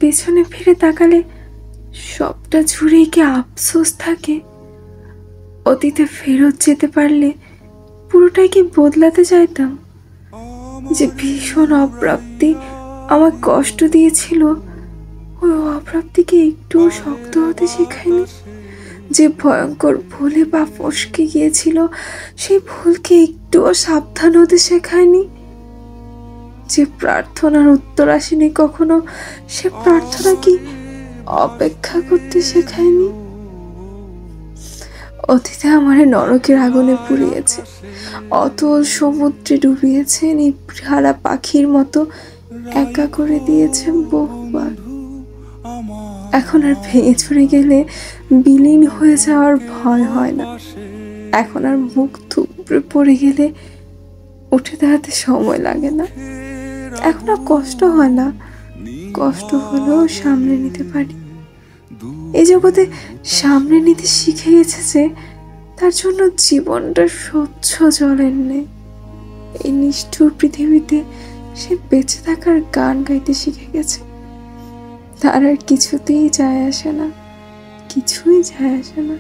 পেছনে ফিরে তাকালে সবটা জুড়েই কি আফসোস থাকে? অতীতে ফেরত যেতে পারলে পুরোটাই কি বদলাতে চাইতাম? যে ভীষণ অপ্রাপ্তি আমার কষ্ট দিয়েছিল, ওই অপ্রাপ্তিকে একটুও শক্ত হতে শেখায়নি। যে ভয়ঙ্কর ভুলে পা ফসকে গিয়েছিল, সেই ভুলকে একটুও সাবধান হতে শেখায়নি। যে প্রার্থনার উত্তর আসেনি কখনো, সে প্রার্থনা কি অপেক্ষা করতে শেখায়নি? অতীতে আমারে নরকের আগুনে পুড়িয়েছে, অতল সমুদ্রে ডুবিয়েছে, নিভৃহারা পাখির মতো একা করে দিয়েছে বহুবার। এখন আর ভেঙে চুরে গেলে বিলীন হয়ে যাওয়ার ভয় হয় না। এখন আর মুখ থুবড়ে পড়ে গেলে উঠে দাঁড়াতে সময় লাগে না। এখন আর কষ্ট হয় না, কষ্ট হলেও সামনে নিতে পারি। এই জগতে সামনে নিতে শিখে গেছে যে তার জন্য জীবনটা স্বচ্ছ জলের নেই। এই নিষ্ঠুর পৃথিবীতে সে বেঁচে থাকার গান গাইতে শিখে গেছে। তার আর কিছুতেই যায় আসে না, কিছুই যায় আসে না।